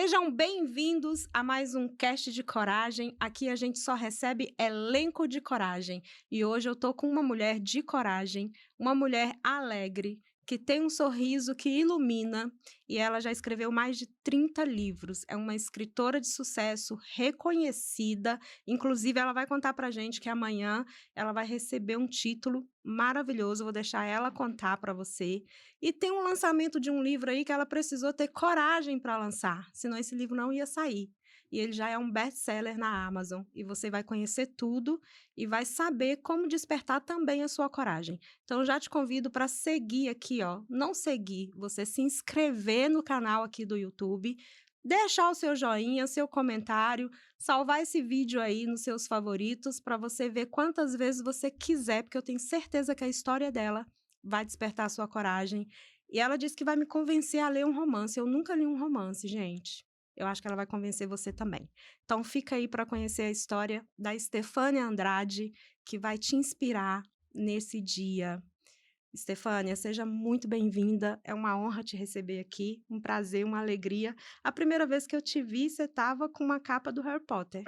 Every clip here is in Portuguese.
Sejam bem-vindos a mais um Cast de Coragem. Aqui a gente só recebe elenco de coragem. E hoje eu tô com uma mulher de coragem, uma mulher alegre, que tem um sorriso que ilumina, e ela já escreveu mais de 30 livros. É uma escritora de sucesso reconhecida. Inclusive, ela vai contar pra gente que amanhã ela vai receber um título maravilhoso. Vou deixar ela contar pra você. E tem um lançamento de um livro aí que ela precisou ter coragem para lançar, senão esse livro não ia sair. E ele já é um best-seller na Amazon. E você vai conhecer tudo e vai saber como despertar também a sua coragem. Então, eu já te convido para seguir aqui, ó. Não seguir, você se inscrever no canal aqui do YouTube, deixar o seu joinha, seu comentário, salvar esse vídeo aí nos seus favoritos para você ver quantas vezes você quiser, porque eu tenho certeza que a história dela vai despertar a sua coragem. E ela disse que vai me convencer a ler um romance. Eu nunca li um romance, gente. Eu acho que ela vai convencer você também. Então, fica aí para conhecer a história da Estefânia Andrade, que vai te inspirar nesse dia. Estefânia, seja muito bem-vinda. É uma honra te receber aqui. Um prazer, uma alegria. A primeira vez que eu te vi, você estava com uma capa do Harry Potter.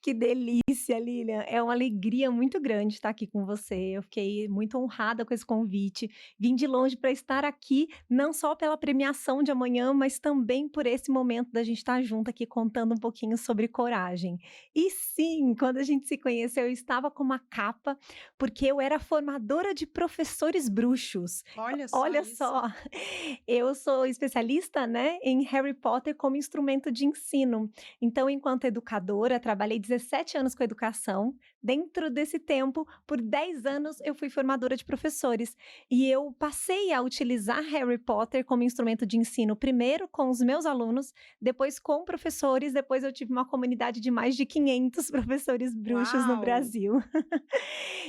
Que delícia, Lilian. É uma alegria muito grande estar aqui com você. Eu fiquei muito honrada com esse convite. Vim de longe para estar aqui, não só pela premiação de amanhã, mas também por esse momento da gente estar junto aqui contando um pouquinho sobre coragem. E sim, quando a gente se conheceu, eu estava com uma capa, porque eu era formadora de professores bruxos. Olha só Olha isso. só, eu sou especialista, né, em Harry Potter como instrumento de ensino. Então, enquanto educadora, trabalhei 17 anos com educação. Dentro desse tempo, por 10 anos, eu fui formadora de professores. E eu passei a utilizar Harry Potter como instrumento de ensino, primeiro com os meus alunos, depois com professores, depois eu tive uma comunidade de mais de 500 professores bruxos no Uau! Brasil.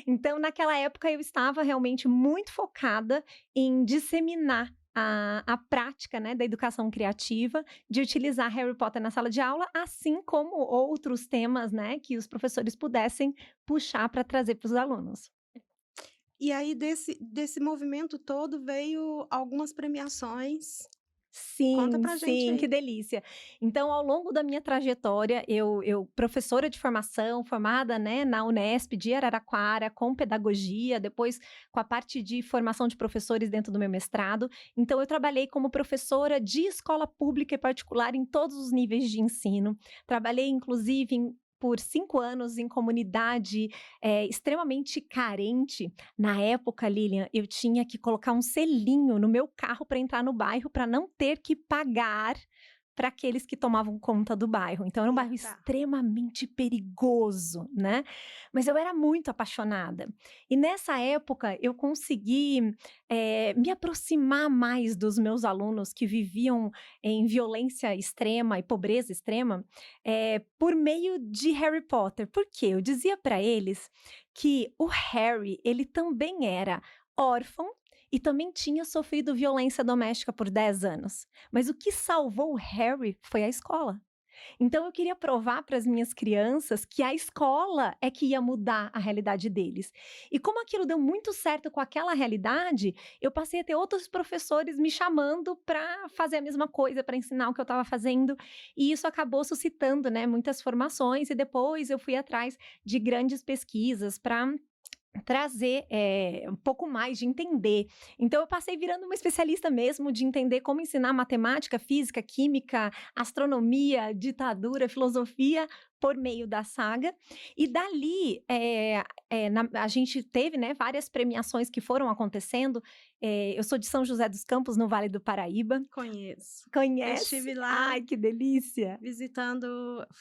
Então, naquela época, eu estava realmente muito focada em disseminar a prática, né, da educação criativa, de utilizar Harry Potter na sala de aula, assim como outros temas, né, que os professores pudessem puxar para trazer para os alunos. E aí, desse movimento todo, veio algumas premiações. Conta Sim, pra gente sim, que aí. delícia. Então, ao longo da minha trajetória, eu professora de formação, formada, né, na Unesp de Araraquara, com pedagogia, depois com a parte de formação de professores dentro do meu mestrado. Então, eu trabalhei como professora de escola pública e particular em todos os níveis de ensino. Trabalhei, inclusive, por 5 anos em comunidade extremamente carente. Na época, Lilian, eu tinha que colocar um selinho no meu carro para entrar no bairro, para não ter que pagar para aqueles que tomavam conta do bairro. Então, era um bairro Eita. extremamente perigoso, né? Mas eu era muito apaixonada. E nessa época, eu consegui me aproximar mais dos meus alunos que viviam em violência extrema e pobreza extrema, por meio de Harry Potter. Por quê? Eu dizia para eles que o Harry, ele também era órfão e também tinha sofrido violência doméstica por 10 anos. Mas o que salvou o Harry foi a escola. Então eu queria provar para as minhas crianças que a escola é que ia mudar a realidade deles. E como aquilo deu muito certo com aquela realidade, eu passei a ter outros professores me chamando para fazer a mesma coisa, para ensinar o que eu estava fazendo. E isso acabou suscitando, né, muitas formações. E depois eu fui atrás de grandes pesquisas para trazer um pouco mais de entender. Então eu passei virando uma especialista mesmo de entender como ensinar matemática, física, química, astronomia, ditadura, filosofia por meio da saga. E dali a gente teve, né, várias premiações que foram acontecendo. Eu sou de São José dos Campos, no Vale do Paraíba. Conheço. Eu Conhece? estive lá Ai, que delícia! visitando,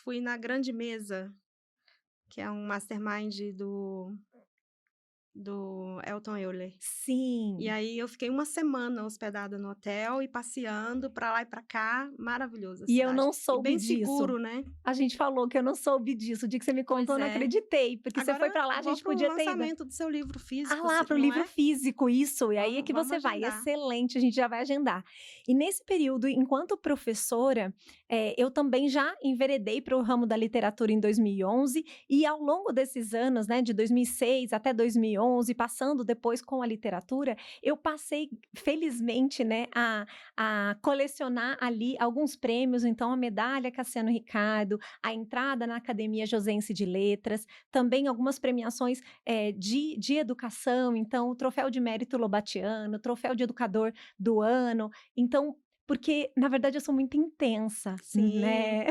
fui na Grande Mesa, que é um mastermind do Elton Euler. E Sim. aí eu fiquei uma semana hospedada no hotel e passeando pra lá e pra cá, maravilhosa a E eu cidade. não E soube bem disso. seguro, né? A gente falou que eu não soube disso. O dia que você me Pois contou, eu não é. acreditei. Porque você foi Agora pra lá, a vou gente pro podia ter ido. lançamento do seu livro Ah físico, lá, para o não livro é? físico, isso. E aí é que Vamos você vai. agendar. Excelente, a gente já vai agendar. E nesse período, enquanto professora, eu também já enveredei para o ramo da literatura em 2011. E ao longo desses anos, né, de 2006 até 2011, 2011, passando depois com a literatura, eu passei, felizmente, né, a colecionar ali alguns prêmios, então a medalha Cassiano Ricardo, a entrada na Academia Josense de Letras, também algumas premiações de educação, então o Troféu de Mérito Lobatiano, o Troféu de Educador do Ano, então porque, na verdade, eu sou muito intensa, Sim. né.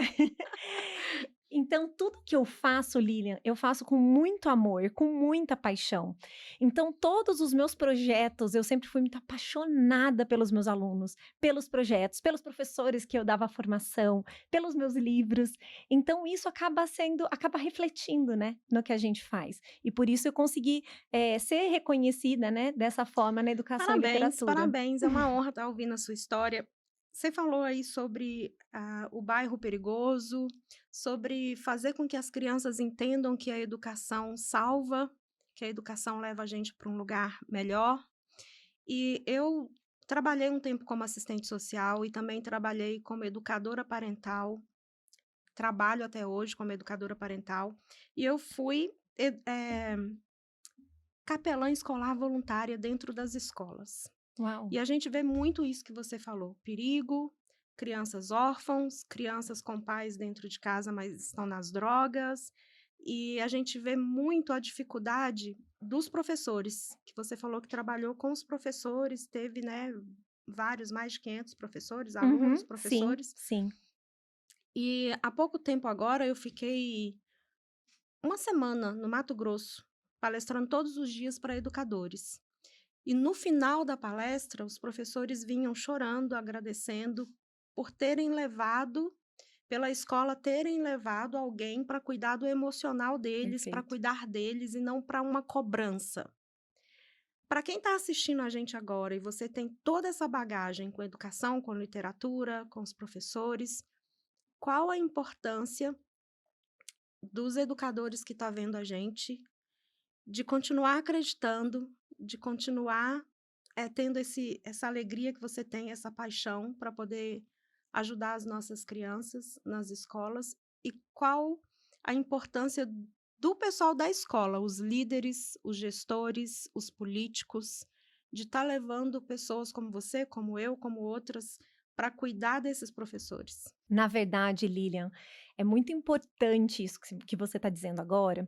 Então tudo que eu faço, Lilian, eu faço com muito amor, com muita paixão. Então todos os meus projetos, eu sempre fui muito apaixonada pelos meus alunos, pelos projetos, pelos professores que eu dava formação, pelos meus livros. Então isso acaba refletindo, né, no que a gente faz. E por isso eu consegui, ser reconhecida, né, dessa forma na educação e Parabéns, literatura. parabéns. É uma honra estar ouvindo a sua história. Você falou aí sobre o bairro perigoso, sobre fazer com que as crianças entendam que a educação salva, que a educação leva a gente para um lugar melhor. E eu trabalhei um tempo como assistente social e também trabalhei como educadora parental. Trabalho até hoje como educadora parental. E eu fui capelã escolar voluntária dentro das escolas. Uau! E a gente vê muito isso que você falou: perigo, crianças órfãos, crianças com pais dentro de casa, mas estão nas drogas. E a gente vê muito a dificuldade dos professores, que você falou que trabalhou com os professores, teve, né, vários, mais de 500 professores, alunos, Uhum, sim, professores. sim. E há pouco tempo agora eu fiquei uma semana no Mato Grosso, palestrando todos os dias para educadores. E no final da palestra, os professores vinham chorando, agradecendo por terem levado, pela escola terem levado alguém para cuidar do emocional deles, para Perfeito. cuidar deles e não para uma cobrança. Para quem está assistindo a gente agora e você tem toda essa bagagem com educação, com literatura, com os professores, qual a importância dos educadores que estão vendo a gente de continuar acreditando, de continuar tendo essa alegria que você tem, essa paixão para poder ajudar as nossas crianças nas escolas, e qual a importância do pessoal da escola, os líderes, os gestores, os políticos, de estar levando pessoas como você, como eu, como outras, para cuidar desses professores. Na verdade, Lilian, é muito importante isso que você está dizendo agora,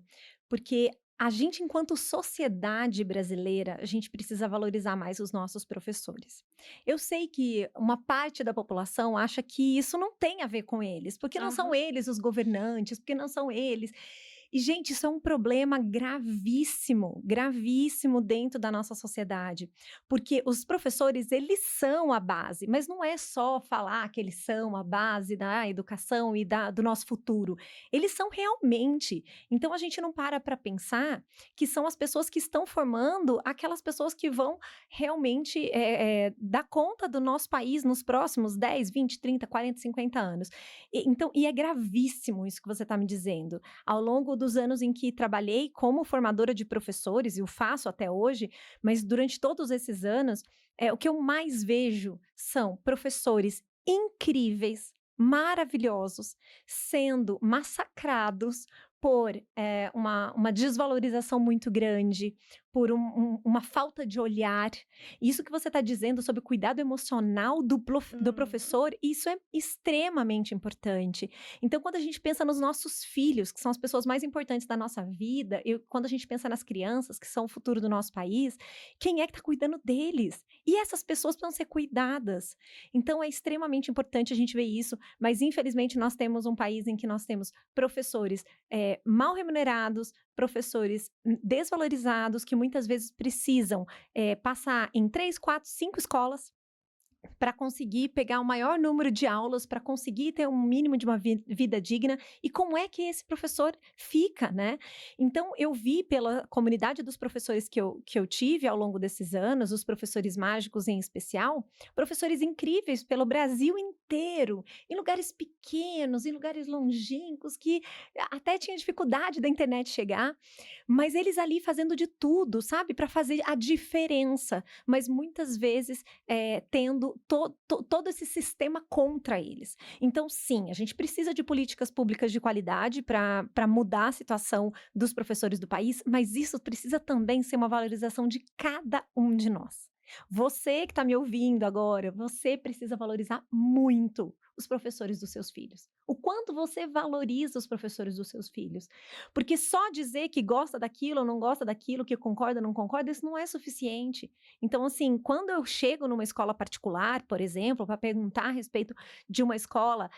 porque a gente, enquanto sociedade brasileira, a gente precisa valorizar mais os nossos professores. Eu sei que uma parte da população acha que isso não tem a ver com eles, porque não são Aham. eles os governantes, porque não são eles. E, gente, isso é um problema gravíssimo, gravíssimo dentro da nossa sociedade, porque os professores, eles são a base, mas não é só falar que eles são a base da educação e do nosso futuro, eles são realmente. Então a gente não para pensar que são as pessoas que estão formando aquelas pessoas que vão realmente dar conta do nosso país nos próximos 10, 20, 30, 40, 50 anos. E é gravíssimo isso que você está me dizendo. Ao longo dos anos em que trabalhei como formadora de professores, e o faço até hoje, mas durante todos esses anos, o que eu mais vejo são professores incríveis, maravilhosos, sendo massacrados por uma desvalorização muito grande, por uma falta de olhar. Isso que você está dizendo sobre o cuidado emocional do Uhum. professor, isso é extremamente importante. Então, quando a gente pensa nos nossos filhos, que são as pessoas mais importantes da nossa vida, quando a gente pensa nas crianças, que são o futuro do nosso país, quem é que está cuidando deles? E essas pessoas precisam ser cuidadas. Então, é extremamente importante a gente ver isso, mas infelizmente nós temos um país em que nós temos professores mal remunerados, professores desvalorizados, que muitas vezes precisam passar em 3, 4, 5 escolas para conseguir pegar o maior número de aulas, para conseguir ter um mínimo de uma vida digna, e como é que esse professor fica, né? Então, eu vi pela comunidade dos professores que eu tive ao longo desses anos, os professores mágicos em especial, professores incríveis pelo Brasil inteiro, em lugares pequenos, em lugares longínquos, que até tinha dificuldade da internet chegar, mas eles ali fazendo de tudo, sabe, para fazer a diferença, mas muitas vezes tendo todo esse sistema contra eles. Então, sim, a gente precisa de políticas públicas de qualidade para mudar a situação dos professores do país, mas isso precisa também ser uma valorização de cada um de nós. Você que está me ouvindo agora, você precisa valorizar muito os professores dos seus filhos. O quanto você valoriza os professores dos seus filhos. Porque só dizer que gosta daquilo ou não gosta daquilo, que concorda ou não concorda, isso não é suficiente. Então, assim, quando eu chego numa escola particular, por exemplo, para perguntar a respeito de uma escola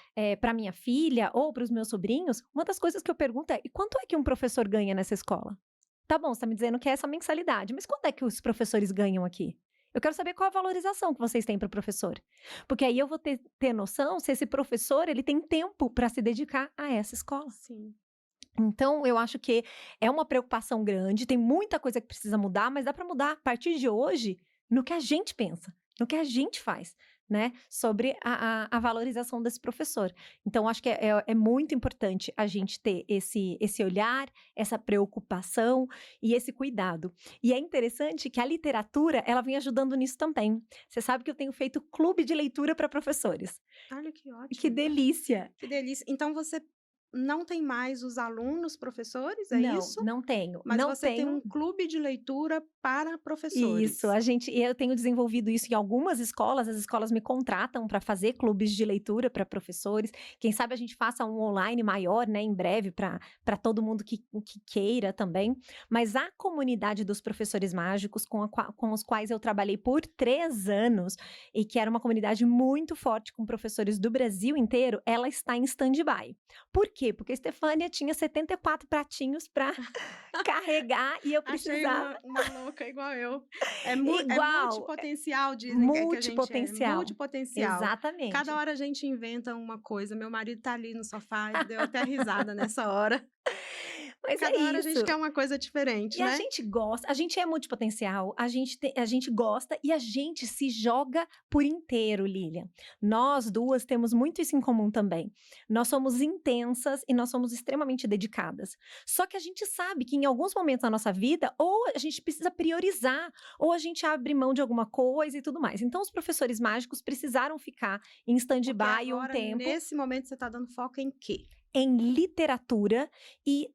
para minha filha ou para os meus sobrinhos, uma das coisas que eu pergunto é: e quanto é que um professor ganha nessa escola? Tá bom, você está me dizendo que é essa mensalidade, mas quanto é que os professores ganham aqui? Eu quero saber qual a valorização que vocês têm para o professor. Porque aí eu vou ter noção se esse professor ele tem tempo para se dedicar a essa escola. Sim. Então, eu acho que é uma preocupação grande, tem muita coisa que precisa mudar, mas dá para mudar a partir de hoje no que a gente pensa, no que a gente faz, né? Sobre a valorização desse professor. Então, acho que é muito importante a gente ter esse olhar, essa preocupação e esse cuidado. E é interessante que a literatura, ela vem ajudando nisso também. Você sabe que eu tenho feito clube de leitura para professores. Olha que Que ótimo. delícia! Que delícia. Então você não tem mais os alunos professores, é Não, isso? não tenho. Mas Não você tem um tenho. clube de leitura para Isso, professores. eu tenho desenvolvido isso em algumas escolas, as escolas me contratam para fazer clubes de leitura para professores. Quem sabe a gente faça um online maior, né, em breve, para todo mundo que queira também. Mas a comunidade dos professores mágicos, com os quais eu trabalhei por 3 anos, e que era uma comunidade muito forte com professores do Brasil inteiro, ela está em stand-by. Por quê? Porque a Estefânia tinha 74 pratinhos para carregar e eu Achei precisava. uma louca igual eu. É Igual, multipotencial, dizem que a gente é. multipotencial. Multipotencial. Cada Exatamente. hora a gente inventa uma coisa. Meu marido tá ali no sofá, deu até risada nessa hora. Mas é Cada hora a gente isso. quer uma coisa diferente, E a né? gente gosta, a gente é multipotencial, a gente gosta e a gente se joga por inteiro, Lilian. Nós duas temos muito isso em comum também. Nós somos intensas e nós somos extremamente dedicadas. Só que a gente sabe que em alguns momentos da nossa vida, ou a gente precisa priorizar, ou a gente abre mão de alguma coisa e tudo mais. Então, os professores mágicos precisaram ficar em Porque stand-by um agora, tempo. nesse momento, você tá dando foco em quê? Em literatura e,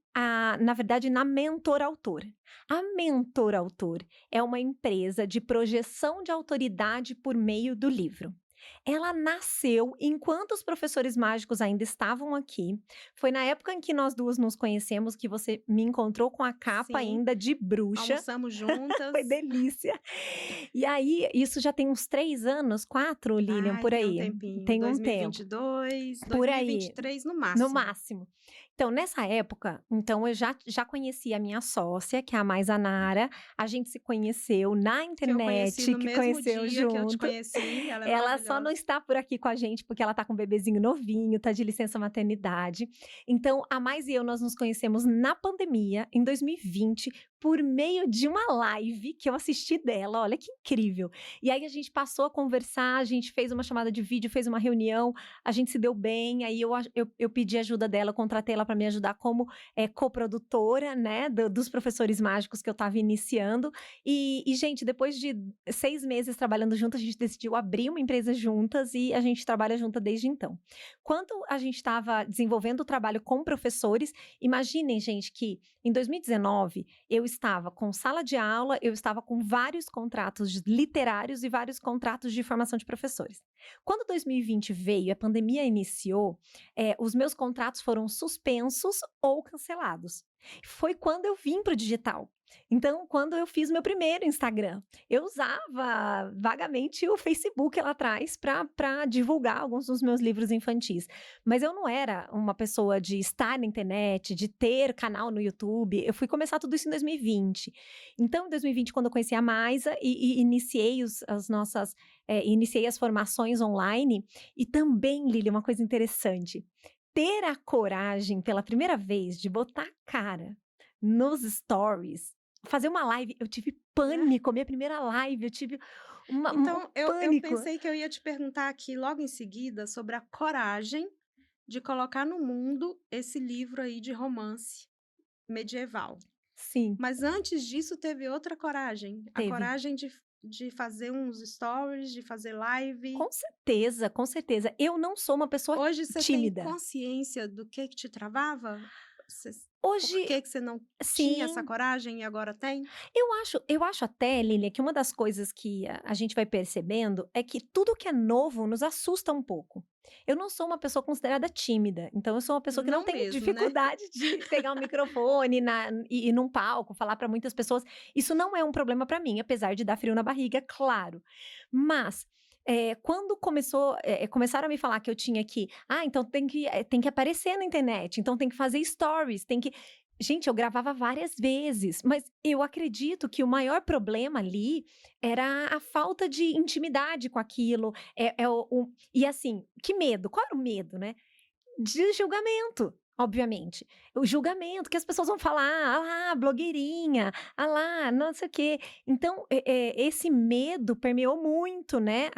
na verdade, na Mentor Autor. A Mentor Autor é uma empresa de projeção de autoridade por meio do livro. Ela nasceu enquanto os professores mágicos ainda estavam aqui. Foi na época em que nós duas nos conhecemos que você me encontrou com a capa Sim. ainda de bruxa. Almoçamos juntas. Foi delícia. E aí, isso já tem uns 3 anos, 4, Lilian, Ai, por tem um aí. tempinho. Tem um tempo. 2022, Por aí. 2023 no No máximo. máximo. Então, nessa época, então eu já conhecia a minha sócia, que é a Maizanara. A gente se conheceu na Que eu conheci internet, no que mesmo conheceu dia que eu te junto. conheci. Ela é Ela só não maravilhosa. está por aqui com a gente porque ela tá com um bebezinho novinho, tá de licença maternidade. Então, a Mais e eu, nós nos conhecemos na pandemia, em 2020, por meio de uma live que eu assisti dela. Olha que incrível. E aí a gente passou a conversar, a gente fez uma chamada de vídeo, fez uma reunião, a gente se deu bem. Aí eu pedi ajuda dela, contratei ela para me ajudar como coprodutora, né, dos professores mágicos que eu estava iniciando. E, gente, depois de 6 meses trabalhando juntas, a gente decidiu abrir uma empresa juntas e a gente trabalha junta desde então. Quando a gente estava desenvolvendo o trabalho com professores, imaginem, gente, que em 2019 eu estava com sala de aula, eu estava com vários contratos literários e vários contratos de formação de professores. Quando 2020 veio, a pandemia iniciou, os meus contratos foram suspensos ou cancelados. Foi quando eu vim para o digital. Então, quando eu fiz meu primeiro Instagram, eu usava vagamente o Facebook lá atrás para divulgar alguns dos meus livros infantis. Mas eu não era uma pessoa de estar na internet, de ter canal no YouTube. Eu fui começar tudo isso em 2020. Então, em 2020, quando eu conheci a Maisa e iniciei iniciei as formações online, e também, Lili, uma coisa interessante, ter a coragem pela primeira vez de botar a cara nos stories, fazer uma live, eu tive pânico, minha primeira live, eu tive um Então, eu pânico. pensei que eu ia te perguntar aqui logo em seguida sobre a coragem de colocar no mundo esse livro aí de romance medieval. Sim, Mas antes disso teve outra coragem, a teve. coragem de de fazer uns stories, de fazer live? Com certeza, com certeza. Eu não sou uma pessoa Hoje você tem tímida. consciência do que te travava? Você por Hoje, que você não tinha essa sim. coragem e agora tem? Eu acho até, Lilia, que uma das coisas que a gente vai percebendo é que tudo que é novo nos assusta um pouco. Eu não sou uma pessoa considerada tímida, então eu sou uma pessoa que não Não tem mesmo, né? dificuldade de pegar um microfone e ir num palco, falar para muitas pessoas. Isso não é um problema para mim, apesar de dar frio na barriga, claro. Mas quando começaram a me falar que eu tinha que, então tem que aparecer na internet, então tem que fazer stories, tem que. Gente, eu gravava várias vezes, mas eu acredito que o maior problema ali era a falta de intimidade com aquilo. E assim, que medo? Qual era o medo, né? De julgamento, obviamente. O julgamento, que as pessoas vão falar: "Ah lá, blogueirinha, ah lá, não sei o quê". Então, esse medo permeou muito, né,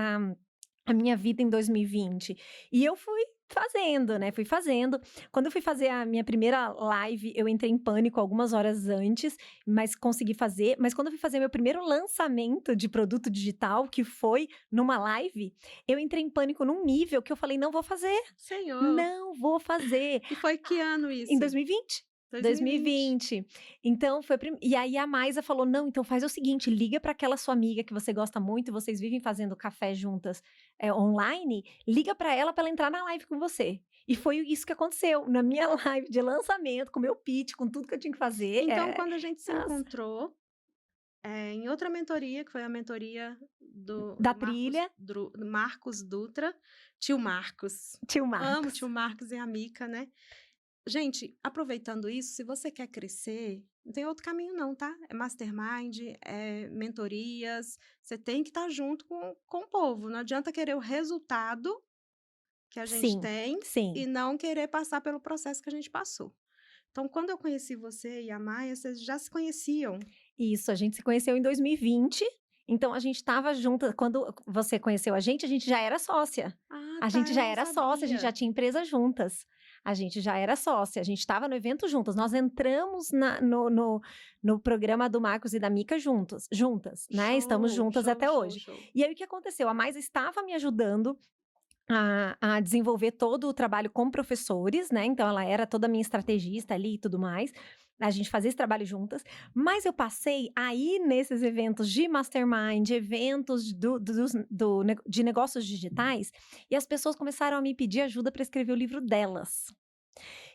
a minha vida em 2020. E eu fui fazendo, né, fui fazendo. Quando eu fui fazer a minha primeira live, eu entrei em pânico algumas horas antes, mas consegui fazer. Mas quando eu fui fazer meu primeiro lançamento de produto digital, que foi numa live, eu entrei em pânico num nível que eu falei: "Não vou fazer". Senhor, Não vou fazer. e foi que ano Em isso? 2020. 2020. 2020. Então foi e aí a Maisa falou: "Não, então faz o seguinte, liga para aquela sua amiga que você gosta muito e vocês vivem fazendo café juntas, online, liga para ela entrar na live com você". E foi isso que aconteceu, na minha live de lançamento, com o meu pitch, com tudo que eu tinha que fazer, Então quando a gente se nossa, encontrou, em outra mentoria, que foi a mentoria do da Marcos trilha, Marcos Dutra, tio Marcos. tio Amo Marcos. tio Marcos e a Mica, né. Gente, aproveitando isso, se você quer crescer, não tem outro caminho não, tá? É mastermind, é mentorias, você tem que estar junto com o povo, não adianta querer o resultado que a gente Sim, tem sim. e não querer passar pelo processo que a gente passou. Então, quando eu conheci você e a Maia, vocês já se conheciam? Isso, a gente se conheceu em 2020, então a gente estava junta quando você conheceu a gente já era sócia. Ah, A tá, gente eu já não era sócia, a gente já sabia. tinha empresa juntas. A gente já era sócia, a gente estava no evento juntas, nós entramos no programa do Marcos e da Mica juntas, né, estamos Show, juntas show, até show, hoje. show. E aí o que aconteceu? A Maisa estava me ajudando a desenvolver todo o trabalho com professores, né, então ela era toda a minha estrategista ali e tudo mais, a gente fazia esse trabalho juntas, mas eu passei a ir nesses eventos de mastermind, eventos de negócios digitais, e as pessoas começaram a me pedir ajuda para escrever o livro delas.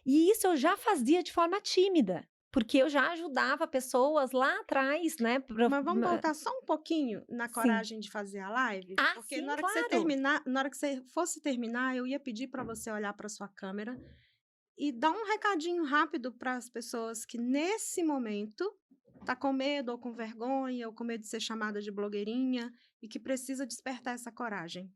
E isso eu já fazia de forma tímida, porque eu já ajudava pessoas lá atrás, né, Mas vamos voltar só um pouquinho na sim. coragem de fazer a live? Ah, Porque sim, claro. na hora que você fosse terminar, eu ia pedir para você olhar para sua câmera e dar um recadinho rápido para as pessoas que nesse momento tá com medo ou com vergonha ou com medo de ser chamada de blogueirinha e que precisa despertar essa coragem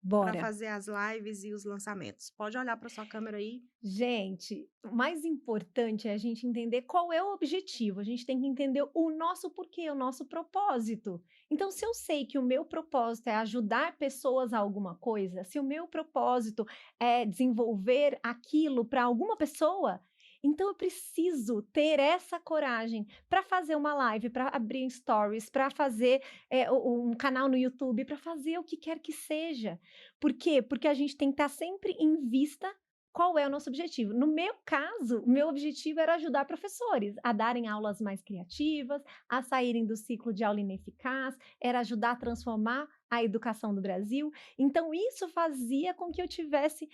para Bora. fazer as lives e os lançamentos. Pode olhar para sua câmera aí. Gente, o mais importante é a gente entender qual é o objetivo. A gente tem que entender o nosso porquê, o nosso propósito. Então, se eu sei que o meu propósito é ajudar pessoas a alguma coisa, se o meu propósito é desenvolver aquilo para alguma pessoa, então eu preciso ter essa coragem para fazer uma live, para abrir stories, para fazer um canal no YouTube, para fazer o que quer que seja. Por quê? Porque a gente tem que estar sempre em vista qual é o nosso objetivo? No meu caso, o meu objetivo era ajudar professores a darem aulas mais criativas, a saírem do ciclo de aula ineficaz, era ajudar a transformar a educação do Brasil. Então, isso fazia com que eu tivesse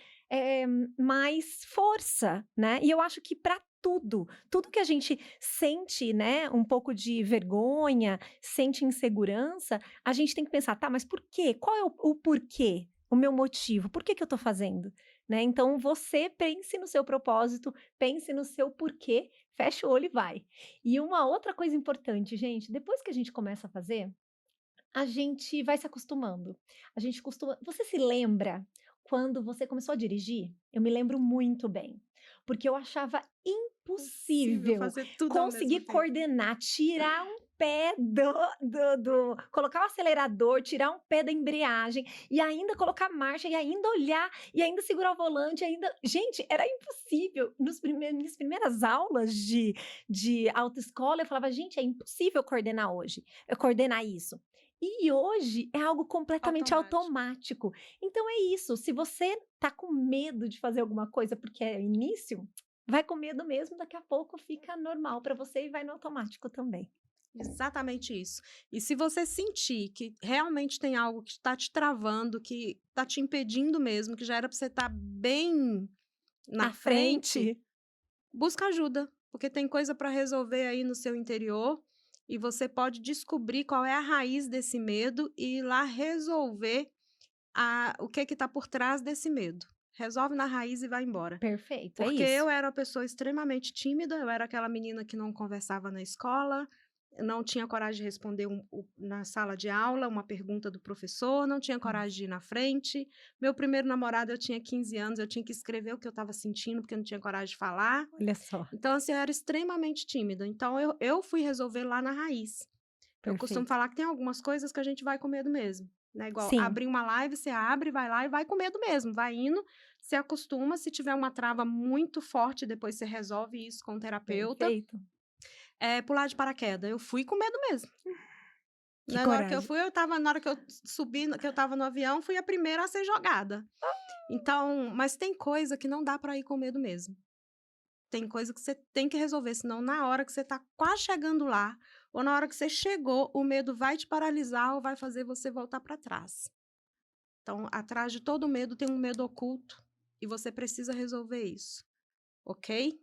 mais força, né? E eu acho que para tudo que a gente sente, né, um pouco de vergonha, sente insegurança, a gente tem que pensar, tá, mas por quê? Qual é o porquê? O meu motivo? Por que que eu tô fazendo? Né, então você pense no seu propósito, pense no seu porquê, fecha o olho e vai. E uma outra coisa importante, gente, depois que a gente começa a fazer, a gente vai se acostumando. A gente costuma Você se lembra quando você começou a dirigir? Eu me lembro muito bem, porque eu achava Possível impossível fazer tudo ao mesmo conseguir tempo. coordenar, tirar um pé colocar o acelerador, tirar um pé da embreagem, e ainda colocar marcha, e ainda olhar, e ainda segurar o volante, e ainda gente, era impossível. Nas primeiras aulas de autoescola, eu falava: "Gente, é impossível coordenar hoje, coordenar isso". E hoje é algo completamente Automático. automático. Então é isso, se você tá com medo de fazer alguma coisa porque é início, vai com medo mesmo, daqui a pouco fica normal para você e vai no automático também. Exatamente isso. E se você sentir que realmente tem algo que está te travando, que está te impedindo mesmo, que já era para você estar bem na À frente, frente, busca ajuda, porque tem coisa para resolver aí no seu interior e você pode descobrir qual é a raiz desse medo e ir lá resolver o que está por trás desse medo. Resolve na raiz e vai embora. perfeito, é Porque isso. eu era uma pessoa extremamente tímida, eu era aquela menina que não conversava na escola, não tinha coragem de responder na sala de aula uma pergunta do professor, não tinha coragem de ir na frente. Meu primeiro namorado, eu tinha 15 anos, eu tinha que escrever o que eu estava sentindo, porque eu não tinha coragem de falar. Olha só, Então, assim, eu era extremamente tímida. Então, eu fui resolver lá na raiz. Eu costumo perfeito. falar que tem algumas coisas que a gente vai com medo mesmo, né, igual Sim, abrir uma live, você abre, vai lá e vai com medo mesmo, vai indo, se acostuma, se tiver uma trava muito forte, depois você resolve isso com o terapeuta. perfeito. Pular de paraquedas, eu fui com medo mesmo, Que né, na hora que eu coragem. fui, eu estava na hora que eu subi, que eu estava no avião, fui a primeira a ser jogada. Então, mas tem coisa que não dá para ir com medo mesmo. Tem coisa que você tem que resolver, senão na hora que você está quase chegando lá, ou na hora que você chegou, o medo vai te paralisar ou vai fazer você voltar para trás. Então, atrás de todo medo tem um medo oculto e você precisa resolver isso, ok?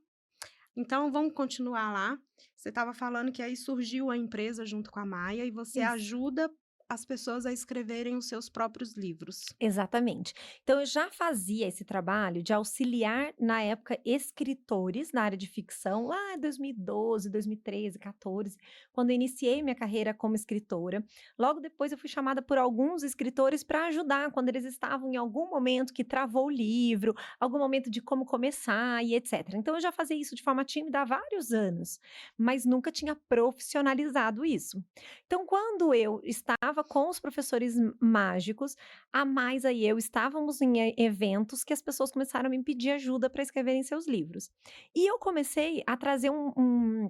Então, vamos continuar lá. Você estava falando que aí surgiu a empresa junto com a Maia e você Isso. ajuda as pessoas a escreverem os seus próprios livros. Exatamente. Então eu já fazia esse trabalho de auxiliar, na época, escritores na área de ficção, lá em 2012, 2013, 14, quando eu iniciei minha carreira como escritora. Logo depois eu fui chamada por alguns escritores para ajudar quando eles estavam em algum momento que travou o livro, algum momento de como começar e etc. Então eu já fazia isso de forma tímida há vários anos, mas nunca tinha profissionalizado isso. Então, quando eu estava com os professores mágicos, a Maisa e eu estávamos em eventos que as pessoas começaram a me pedir ajuda para escreverem seus livros. E eu comecei a trazer um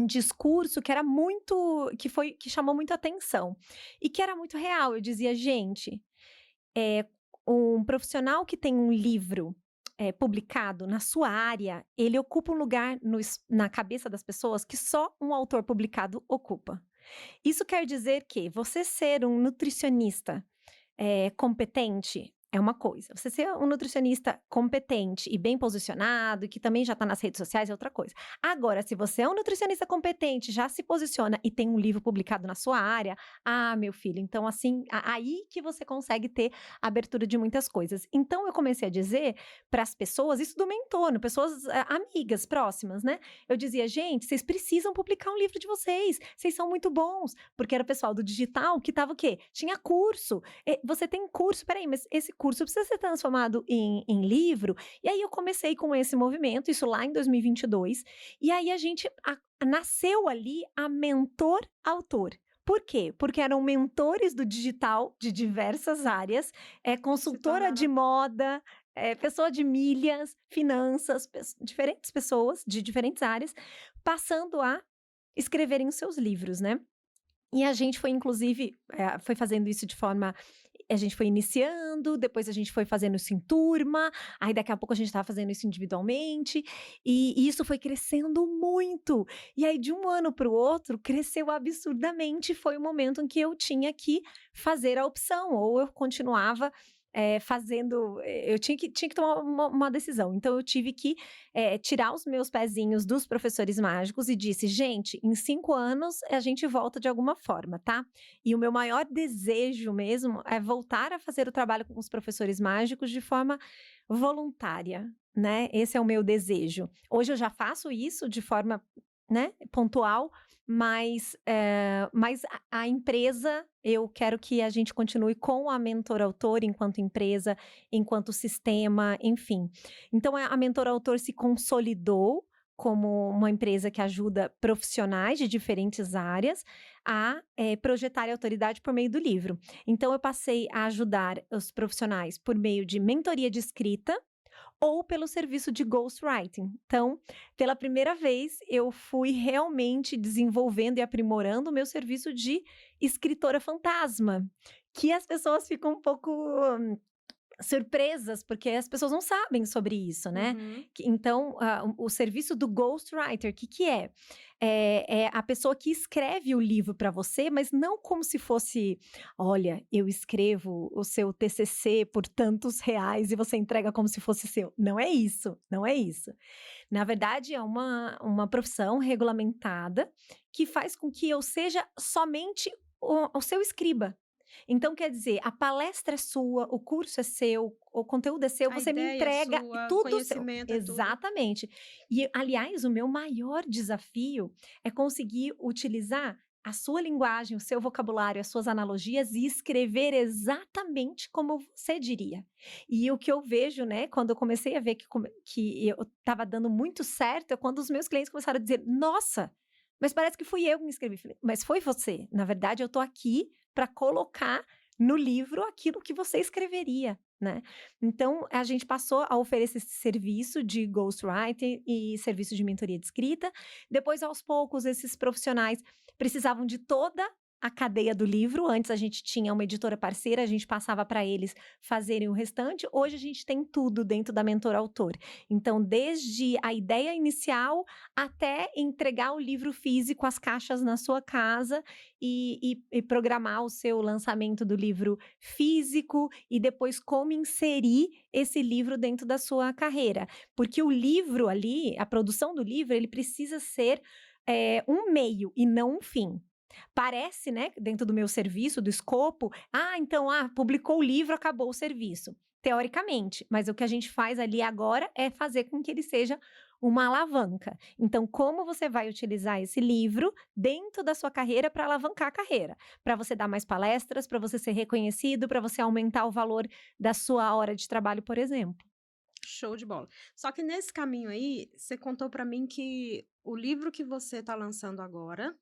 discurso que era muito, que chamou muita atenção e que era muito real. Eu dizia, gente, é, um profissional que tem um livro publicado na sua área, ele ocupa um lugar na cabeça das pessoas que só um autor publicado ocupa. Isso quer dizer que você ser um nutricionista competente é uma coisa, você ser um nutricionista competente e bem posicionado, e que também já está nas redes sociais é outra coisa. Agora, se você é um nutricionista competente, já se posiciona e tem um livro publicado na sua área, meu filho, então assim, aí que você consegue ter abertura de muitas coisas. Então eu comecei a dizer para as pessoas, isso do meu entorno, pessoas amigas, próximas, né? Eu dizia, gente, vocês precisam publicar um livro de vocês são muito bons, porque era o pessoal do digital que estava o quê? Tinha curso, você tem curso, peraí, mas esse curso precisa ser transformado em livro? E aí eu comecei com esse movimento, isso lá em 2022, e aí a gente nasceu ali a Mentor Autor. Por quê? Porque eram mentores do digital de diversas áreas, Que se consultora de tornaram moda, pessoa de milhas, finanças, diferentes pessoas de diferentes áreas, passando a escreverem os seus livros, né? E a gente foi inclusive, foi fazendo isso de forma a gente foi iniciando, depois a gente foi fazendo isso em turma, aí daqui a pouco a gente estava fazendo isso individualmente, e isso foi crescendo muito. E aí de um ano para o outro, cresceu absurdamente, foi o momento em que eu tinha que fazer a opção, ou eu continuava fazendo, eu tinha que tomar uma decisão. Então eu tive que tirar os meus pezinhos dos professores mágicos e disse, gente, em 5 anos a gente volta de alguma forma, tá? E o meu maior desejo mesmo é voltar a fazer o trabalho com os professores mágicos de forma voluntária, né? Esse é o meu desejo. Hoje eu já faço isso de forma, né, pontual, mas a empresa, eu quero que a gente continue com a Mentor Autor enquanto empresa, enquanto sistema, enfim. Então a Mentor Autor se consolidou como uma empresa que ajuda profissionais de diferentes áreas a projetar a autoridade por meio do livro. Então eu passei a ajudar os profissionais por meio de mentoria de escrita, ou pelo serviço de ghostwriting. Então, pela primeira vez, eu fui realmente desenvolvendo e aprimorando o meu serviço de escritora fantasma, que as pessoas ficam um pouco surpresas, porque as pessoas não sabem sobre isso, né? Uhum. Então, o serviço do ghostwriter, o que que é? É a pessoa que escreve o livro para você, mas não como se fosse, olha, eu escrevo o seu TCC por tantos reais e você entrega como se fosse seu. Não é isso, não é isso. Na verdade, é uma profissão regulamentada que faz com que eu seja somente o seu escriba. Então, quer dizer, a palestra é sua, o curso é seu, o conteúdo é seu, A você me ideia é entrega sua, o tudo seu. conhecimento é tudo. Exatamente. E, aliás, o meu maior desafio é conseguir utilizar a sua linguagem, o seu vocabulário, as suas analogias e escrever exatamente como você diria. E o que eu vejo, né, quando eu comecei a ver que eu estava dando muito certo, é quando os meus clientes começaram a dizer: Nossa, mas parece que fui eu que me inscrevi. Falei, mas foi você. Na verdade, eu tô aqui para colocar no livro aquilo que você escreveria, né? Então, a gente passou a oferecer esse serviço de ghostwriting e serviço de mentoria de escrita. Depois, aos poucos, esses profissionais precisavam de toda a cadeia do livro. Antes a gente tinha uma editora parceira, a gente passava para eles fazerem o restante. Hoje a gente tem tudo dentro da Mentor Autor. Então, desde a ideia inicial até entregar o livro físico, as caixas na sua casa e programar o seu lançamento do livro físico e depois como inserir esse livro dentro da sua carreira. Porque o livro ali, a produção do livro, ele precisa ser um meio e não um fim. Parece, né, dentro do meu serviço, do escopo, então, publicou o livro, acabou o serviço. Teoricamente, mas o que a gente faz ali agora é fazer com que ele seja uma alavanca. Então, como você vai utilizar esse livro dentro da sua carreira para alavancar a carreira? Para você dar mais palestras, para você ser reconhecido, para você aumentar o valor da sua hora de trabalho, por exemplo. Show de bola. Só que nesse caminho aí, você contou para mim que o livro que você está lançando agora,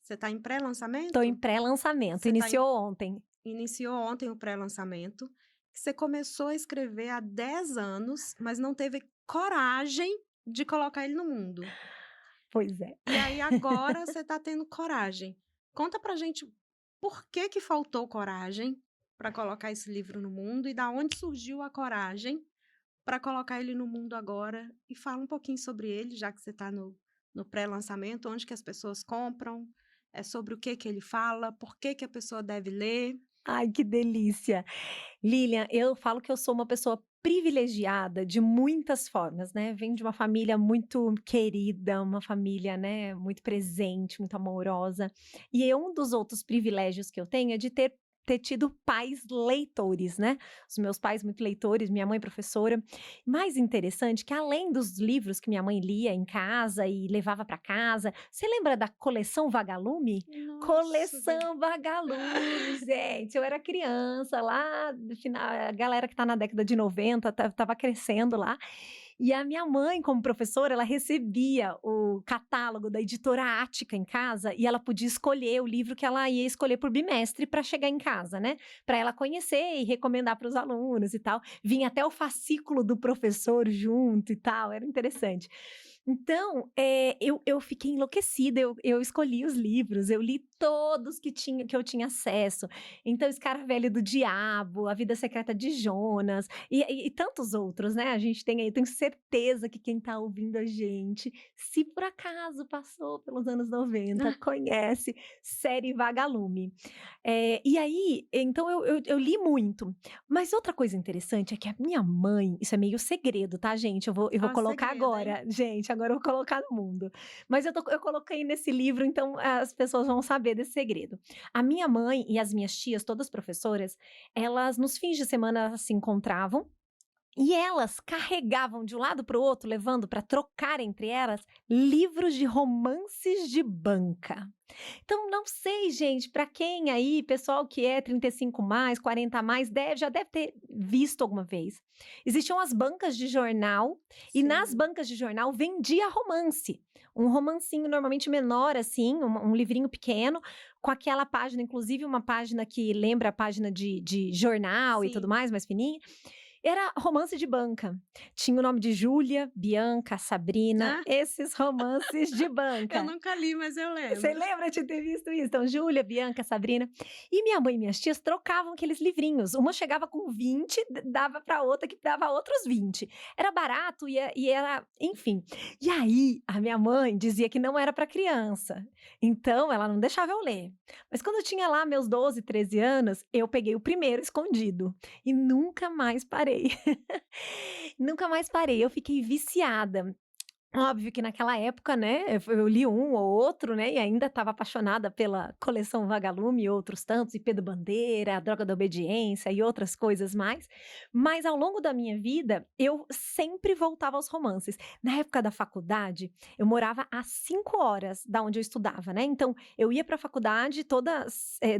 você está em Estou em pré-lançamento? pré-lançamento, Você iniciou ontem. iniciou ontem o pré-lançamento, que você começou a escrever há 10 anos, mas não teve coragem de colocar ele no mundo. Pois é. E aí agora você está tendo coragem. Conta pra gente por que que faltou coragem para colocar esse livro no mundo e da onde surgiu a coragem para colocar ele no mundo agora e fala um pouquinho sobre ele, já que você está no pré-lançamento, onde que as pessoas compram, sobre o que que ele fala, por que que a pessoa deve ler. Ai, que delícia. Lilian, eu falo que eu sou uma pessoa privilegiada de muitas formas, né? Venho de uma família muito querida, uma família, né, muito presente, muito amorosa. E um dos outros privilégios que eu tenho é de ter tido pais leitores, né? Os meus pais muito leitores, minha mãe professora. Mais interessante que além dos livros que minha mãe lia em casa e levava para casa, você lembra da coleção Vagalume? Nossa, Coleção Vagalume, gente. Eu era criança lá, no final, a galera que tá na década de 90 estava crescendo lá. E a minha mãe, como professora, ela recebia o catálogo da editora Ática em casa e ela podia escolher o livro que ela ia escolher por bimestre para chegar em casa, né? Para ela conhecer e recomendar para os alunos e tal. Vinha até o fascículo do professor junto e tal, era interessante. Então, eu fiquei enlouquecida, eu escolhi os livros, eu li todos que eu tinha acesso. Então, Escaravelho do Diabo, A Vida Secreta de Jonas e tantos outros, né? A gente tem aí, tenho certeza que quem está ouvindo a gente, se por acaso passou pelos anos 90, conhece série Vagalume. E aí, então eu li muito. Mas outra coisa interessante é que a minha mãe, isso é meio segredo, tá, gente? Eu vou ó, colocar segredo, hein? agora, gente, agora eu vou colocar no mundo. Mas eu coloquei nesse livro, então as pessoas vão saber desse segredo. A minha mãe e as minhas tias, todas professoras, elas nos fins de semana elas se encontravam e elas carregavam de um lado para o outro, levando para trocar entre elas livros de romances de banca. Então, não sei, gente, para quem aí, pessoal que é 35 mais, 40 mais, já deve ter visto alguma vez. Existiam as bancas de jornal e nas Sim. bancas de jornal vendia romance. Um romancinho normalmente menor, assim, um livrinho pequeno, com aquela página, inclusive uma página que lembra a página de jornal e tudo Sim. mais fininha. Era romance de banca. Tinha o nome de Júlia, Bianca, Sabrina, Ah, esses romances de eu banca. nunca li, mas eu Você lembro. lembra de ter visto isso? Então, Júlia, Bianca, Sabrina. E minha mãe e minhas tias trocavam aqueles livrinhos. Uma chegava com 20, dava para outra que dava outros 20. Era barato e era, enfim. E aí, a minha mãe dizia que não era para criança. Então, ela não deixava eu ler. Mas quando eu tinha lá meus 12, 13 anos, eu peguei o primeiro escondido e nunca mais parei. Nunca mais parei. Eu fiquei viciada. Óbvio que naquela época, né, eu li um ou outro, né, e ainda estava apaixonada pela coleção Vagalume e outros tantos, e Pedro Bandeira, A Droga da Obediência e outras coisas mais. Mas ao longo da minha vida, eu sempre voltava aos romances. Na época da faculdade, eu morava a 5 horas da onde eu estudava, né, então eu ia para a faculdade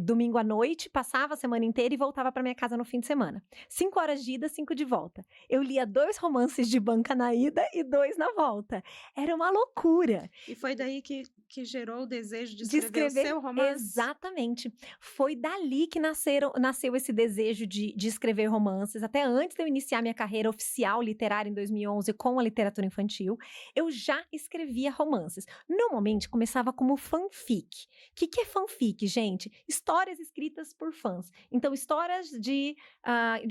domingo à noite, passava a semana inteira e voltava para minha casa no fim de semana. 5 horas de ida, 5 de volta. Eu lia 2 romances de banca na ida e 2 na volta. Era uma loucura. E foi daí que gerou o desejo de De escrever o escrever seu romance? exatamente. Foi dali que nasceu esse desejo de escrever romances. Até antes de eu iniciar minha carreira oficial literária em 2011 com a literatura infantil, eu já escrevia romances. Normalmente começava como fanfic. O que é fanfic, gente? Histórias escritas por fãs. Então, histórias de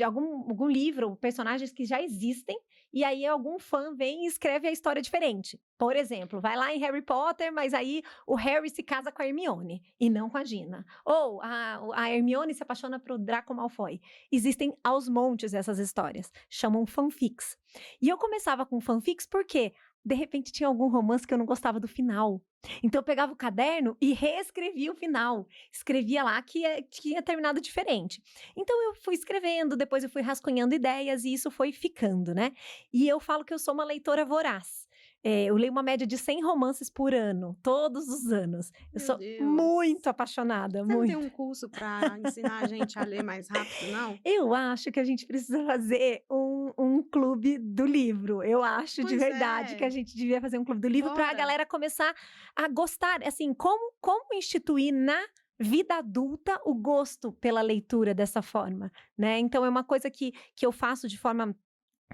algum livro, personagens que já existem, e aí algum fã vem e escreve a história diferente. Por exemplo, vai lá em Harry Potter, mas aí o Harry se casa com a Hermione e não com a Gina. Ou a Hermione se apaixona por Draco Malfoy. Existem aos montes essas histórias. Chamam fanfics. E eu começava com fanfics porque, de repente, tinha algum romance que eu não gostava do final. Então eu pegava o caderno e reescrevia o final. Escrevia lá que tinha terminado diferente. Então eu fui escrevendo, depois eu fui rascunhando ideias e isso foi ficando, né? E eu falo que eu sou uma leitora voraz. Eu leio uma média de 100 romances por ano, todos os anos. Eu Meu sou Deus. muito apaixonada, Você não tem muito. um curso para ensinar a gente a ler mais rápido, não? Eu acho que a gente precisa fazer um clube do livro. Eu acho de Pois verdade que a é, gente devia fazer um clube do livro para a bora. galera começar a gostar, assim, como instituir na vida adulta o gosto pela leitura dessa forma, né? Então é uma coisa que eu faço de forma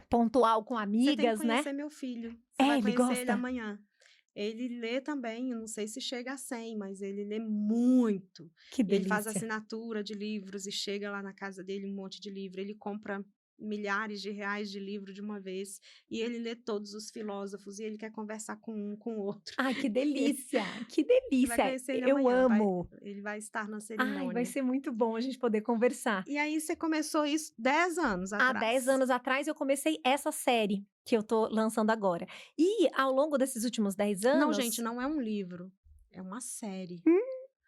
pontual com Você tem que amigas, né? conhecer meu filho. Você É, vai ele conhecer ele gosta? amanhã. Ele lê também, eu não sei se chega a 100, mas ele lê muito. Que Ele faz delícia. assinatura de livros e chega lá na casa dele um monte de livro. Ele compra milhares de reais de livro de uma vez e ele lê todos os filósofos e ele quer conversar com um, com o outro. Ai, que delícia, que Você vai delícia. conhecer ele Eu amanhã, amo. ele vai estar na Ai, vai cerimônia. ser muito bom a gente poder conversar. E aí você começou isso 10 anos Há 10 atrás. anos atrás eu comecei essa série que eu tô lançando agora. E ao longo desses últimos 10 Não, gente, anos não é um livro, é uma série. hum,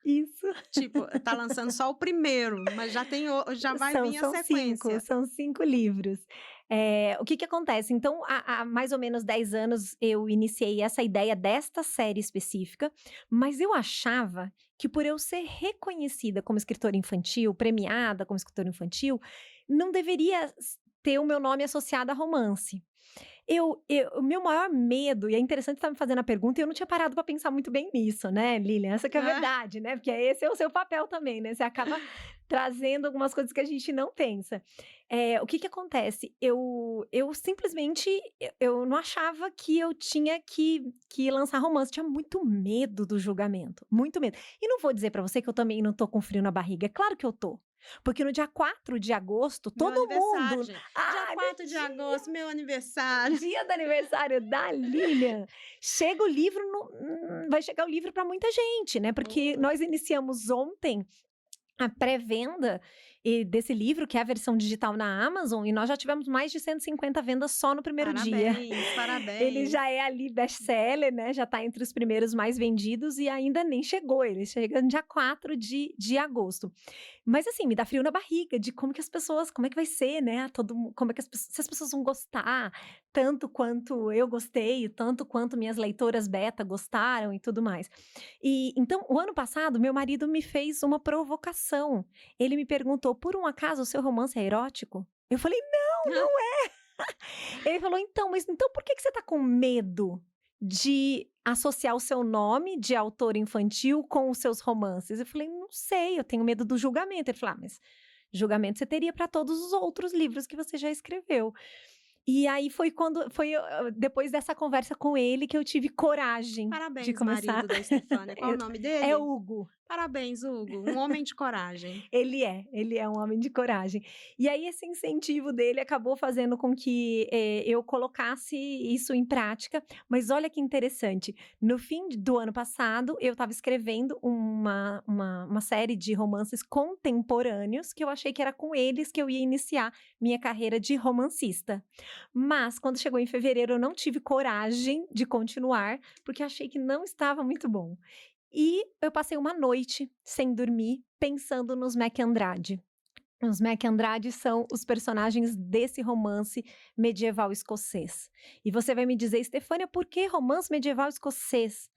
isso. Tipo, tá lançando só o primeiro, mas já vai vir a sequência. São 5 livros. O que acontece? Então, há mais ou menos 10 anos eu iniciei essa ideia desta série específica, mas eu achava que por eu ser reconhecida como escritora infantil, premiada como escritora infantil, não deveria ter o meu nome associado a romance. O meu maior medo, e é interessante estar me fazendo a pergunta, e eu não tinha parado para pensar muito bem nisso, né, Lilian? Essa que é a Ah, verdade, né? Porque esse é o seu papel também, né? Você acaba trazendo algumas coisas que a gente não pensa. O que acontece? Eu simplesmente eu não achava que eu tinha que lançar romance. Tinha muito medo do julgamento, muito medo. E não vou dizer para você que eu também não tô com frio na barriga. É claro que eu tô. Porque no dia 4 de agosto, meu todo aniversário, mundo. gente. Dia Ai, 4 de agosto, meu aniversário. dia do aniversário da Lilian, chega o livro, vai chegar o livro para muita gente, né? Porque Oh, nós iniciamos ontem a pré-venda desse livro, que é a versão digital na Amazon, e nós já tivemos mais de 150 vendas só no primeiro dia. parabéns, Ele parabéns. já é ali best-seller, né? Já está entre os primeiros mais vendidos e ainda nem chegou. Ele chega no dia 4 de agosto. Mas assim, me dá frio na barriga de como que as pessoas, como é que vai ser, né? Como é que se as pessoas vão gostar tanto quanto eu gostei, tanto quanto minhas leitoras beta gostaram e tudo mais. E então, o ano passado, meu marido me fez uma provocação. Ele me perguntou: "Por um acaso o seu romance é erótico?" Eu falei: "Não, não é." Ele falou: "Então, mas então por que que você tá com medo de associar o seu nome de autor infantil com os seus romances?" Eu falei: "Não sei, eu tenho medo do julgamento." Ele falou: "Ah, mas julgamento você teria para todos os outros livros que você já escreveu. E aí depois dessa conversa com ele que eu tive coragem de Parabéns, começar. marido da Estefânia. Qual o Eu nome É dele? Hugo. Parabéns, Hugo. Um homem de coragem. Ele é um homem de coragem. E aí esse incentivo dele acabou fazendo com que, eu colocasse isso em prática, mas olha que interessante, no fim do ano passado, eu estava escrevendo uma série de romances contemporâneos, que eu achei que era com eles que eu ia iniciar minha carreira de romancista. Mas quando chegou em fevereiro eu não tive coragem de continuar, porque achei que não estava muito bom. E eu passei uma noite sem dormir, pensando nos Mac Andrade. Os Mac Andrade são os personagens desse romance medieval escocês. E você vai me dizer, Estefânia, por que romance medieval escocês?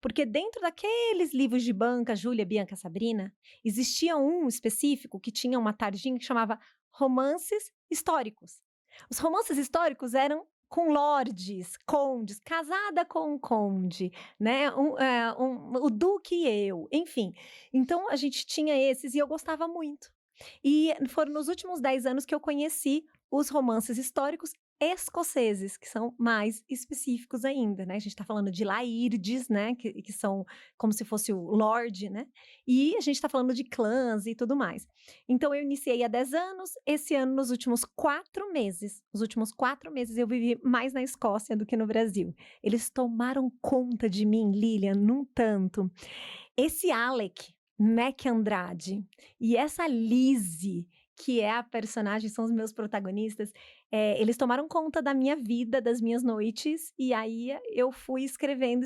Porque dentro daqueles livros de banca, Júlia, Bianca, Sabrina, existia um específico que tinha uma tardinha que chamava romances históricos. Os romances históricos eram com lordes, condes, casada com um conde, né? O duque e eu, enfim. Então a gente tinha esses e eu gostava muito. E foram nos últimos 10 anos que eu conheci os romances históricos escoceses, que são mais específicos ainda, né? A gente está falando de lairdes, né? Que são como se fosse o lord, né? E a gente está falando de clãs e tudo mais. Então eu iniciei há 10 anos, esse ano, nos últimos 4 meses eu vivi mais na Escócia do que no Brasil. Eles tomaram conta de mim, Lilian, num tanto. Esse Alec Mac Andrade e essa Lizzie, que é a personagem, são os meus protagonistas, eles tomaram conta da minha vida, das minhas noites, e aí eu fui escrevendo,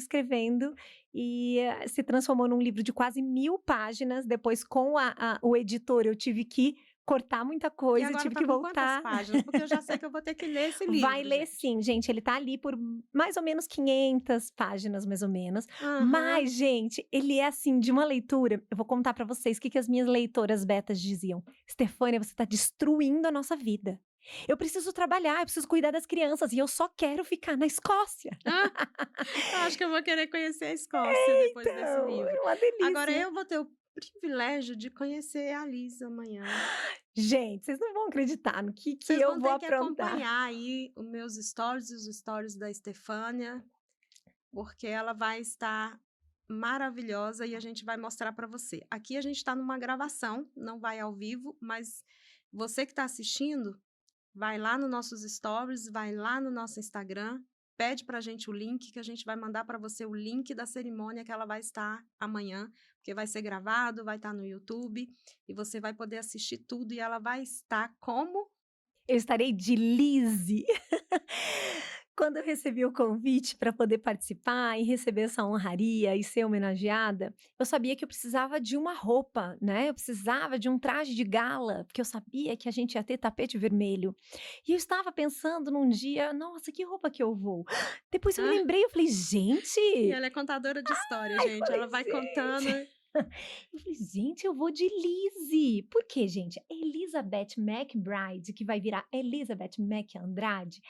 e se transformou num livro de quase 1000 páginas. Depois, com o editor, eu tive que cortar muita E coisa, agora tive tá que com quantas voltar. páginas? Porque eu já sei que eu vou ter que ler esse livro, Vai ler gente. sim, gente, ele tá ali por mais ou menos 500 páginas, mais ou menos. Aham. Mas, gente, ele é assim, de uma leitura, eu vou contar pra vocês o que as minhas leitoras betas diziam. Estefânia, você tá destruindo a nossa vida. Eu preciso trabalhar, eu preciso cuidar das crianças e eu só quero ficar na Escócia. Eu acho que eu vou querer conhecer a Escócia depois desse Então, livro. é uma Agora delícia. eu vou ter o privilégio de conhecer a Liz amanhã. Gente, vocês não vão acreditar no que Vocês eu vão vou ter que aprontar. acompanhar aí os meus stories e os stories da Estefânia, porque ela vai estar maravilhosa e a gente vai mostrar para você. Aqui a gente está numa gravação, não vai ao vivo, mas você que está assistindo, vai lá nos nossos stories, vai lá no nosso Instagram, pede para a gente o link, que a gente vai mandar para você o link da cerimônia que ela vai estar amanhã, porque vai ser gravado, vai estar no YouTube, e você vai poder assistir tudo, e ela vai estar como? Eu estarei de Lizzie. Quando eu recebi o convite para poder participar e receber essa honraria e ser homenageada, eu sabia que eu precisava de uma roupa, né? Eu precisava de um traje de gala, porque eu sabia que a gente ia ter tapete vermelho. E eu estava pensando num dia, nossa, que roupa que eu vou? Depois eu me Ah, lembrei, eu falei, e gente, ela é contadora de história, ai, gente, falei, ela vai contando. gente. Eu falei, gente, eu vou de Lizzie. Por quê, gente? Elizabeth McBride, que vai virar Elizabeth McAndrade,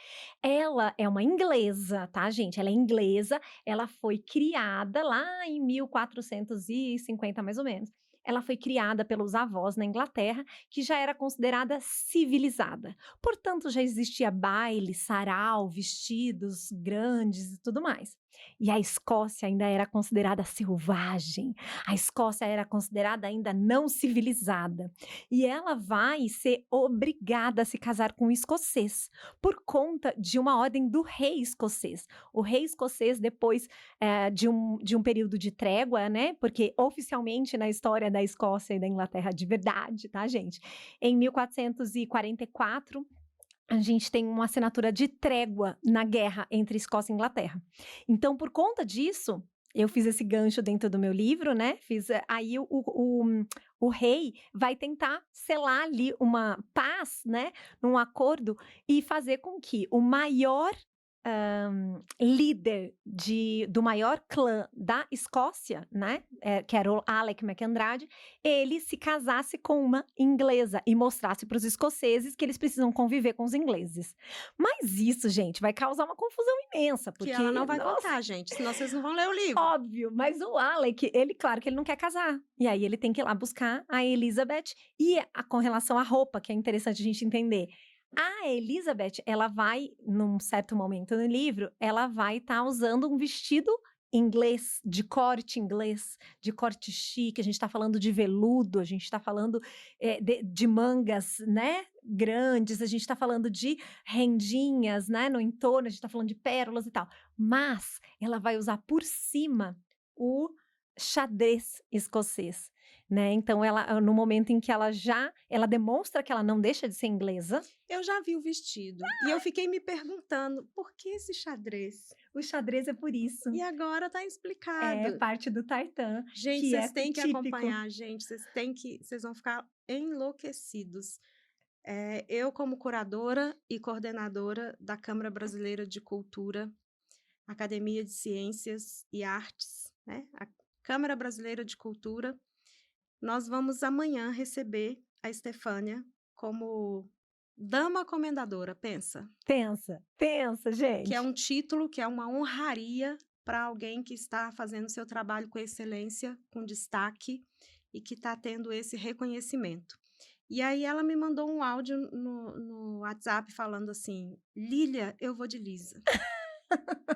ela é uma inglesa, tá, gente? Ela é inglesa, ela foi criada lá em 1450, mais ou menos. Ela foi criada pelos avós na Inglaterra, que já era considerada civilizada. Portanto, já existia baile, sarau, vestidos grandes e tudo mais. E a Escócia ainda era considerada selvagem, a Escócia era considerada ainda não civilizada. E ela vai ser obrigada a se casar com um escocês, por conta de uma ordem do rei escocês. O rei escocês, depois de um período de trégua, né? Porque oficialmente na história da Escócia e da Inglaterra de verdade, tá, gente? Em 1444, a gente tem uma assinatura de trégua na guerra entre Escócia e Inglaterra. Então, por conta disso, eu fiz esse gancho dentro do meu livro, né? Aí o rei vai tentar selar ali uma paz, né? Num acordo e fazer com que o maior líder do maior clã da Escócia, né, que era o Alec MacAndrade, ele se casasse com uma inglesa e mostrasse para os escoceses que eles precisam conviver com os ingleses. Mas isso, gente, vai causar uma confusão imensa, Que ela porque, não vai nossa, contar, gente, senão vocês não vão ler o livro. óbvio, mas o Alec, ele, claro que ele não quer casar. E aí ele tem que ir lá buscar a Elizabeth. E com relação à roupa, que é interessante a gente entender. A Elizabeth, ela vai, num certo momento no livro, ela vai estar usando um vestido inglês, de corte chique. A gente está falando de veludo, a gente está falando de mangas, né, grandes, a gente está falando de rendinhas, né, no entorno, a gente está falando de pérolas e tal. Mas ela vai usar por cima o xadrez escocês, né? Então ela, no momento em que ela demonstra que ela não deixa de ser inglesa. Eu já vi o vestido e eu fiquei me perguntando, por que esse xadrez? O xadrez é por isso. E agora tá É explicado. parte do tartan, Gente, que é vocês têm que típico. acompanhar, gente, vocês vão ficar enlouquecidos. Eu, como curadora e coordenadora da Câmara Brasileira de Cultura, Academia de Ciências e Artes, né? A Câmara Brasileira de Cultura, nós vamos amanhã receber a Estefânia como Dama Comendadora, pensa. Pensa, gente. Que é um título, que é uma honraria para alguém que está fazendo seu trabalho com excelência, com destaque e que está tendo esse reconhecimento. E aí ela me mandou um áudio no WhatsApp falando assim, Lília, eu vou de Lisa.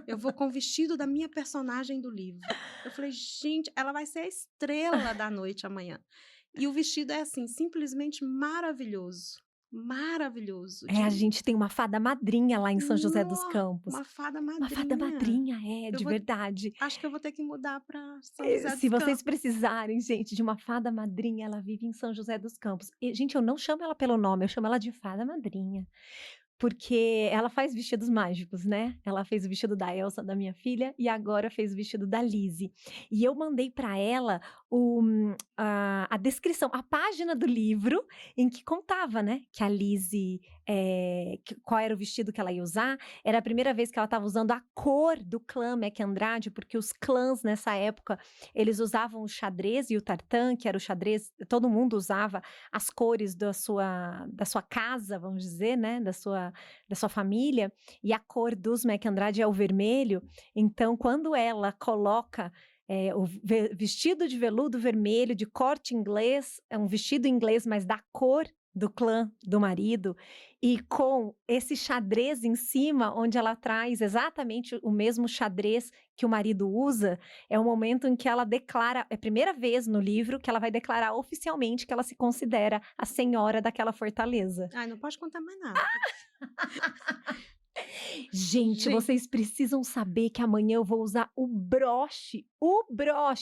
Eu vou com o vestido da minha personagem do livro. Eu falei, gente, ela vai ser a estrela da noite amanhã. E o vestido é assim, simplesmente maravilhoso. Maravilhoso. A gente tem uma fada madrinha lá em São José dos Campos. Uma fada Uma madrinha. fada madrinha, de verdade. Acho que eu vou ter que mudar para São José dos Campos. Se vocês precisarem, gente, de uma fada madrinha, ela vive em São José dos Campos. E, gente, eu não chamo ela pelo nome, eu chamo ela de fada madrinha. Porque ela faz vestidos mágicos, né? Ela fez o vestido da Elsa, da minha filha, e agora fez o vestido da Lizzie. E eu mandei para ela a descrição, a página do livro em que contava, né? Que a Lizzie, qual era o vestido que ela ia usar. Era a primeira vez que ela estava usando a cor do clã MacAndrade, porque os clãs nessa época, eles usavam o xadrez e o tartan, que era o xadrez, todo mundo usava as cores da sua casa, vamos dizer, né? Da sua família, e a cor dos MacAndrade é o vermelho. Então, quando ela coloca o vestido de veludo vermelho, de corte inglês, é um vestido inglês, mas da cor do clã do marido, e com esse xadrez em cima, onde ela traz exatamente o mesmo xadrez que o marido usa, é o momento em que ela declara, é a primeira vez no livro que ela vai declarar oficialmente que ela se considera a senhora daquela fortaleza. Ai, não pode contar mais nada. Gente, vocês precisam saber que amanhã eu vou usar o broche,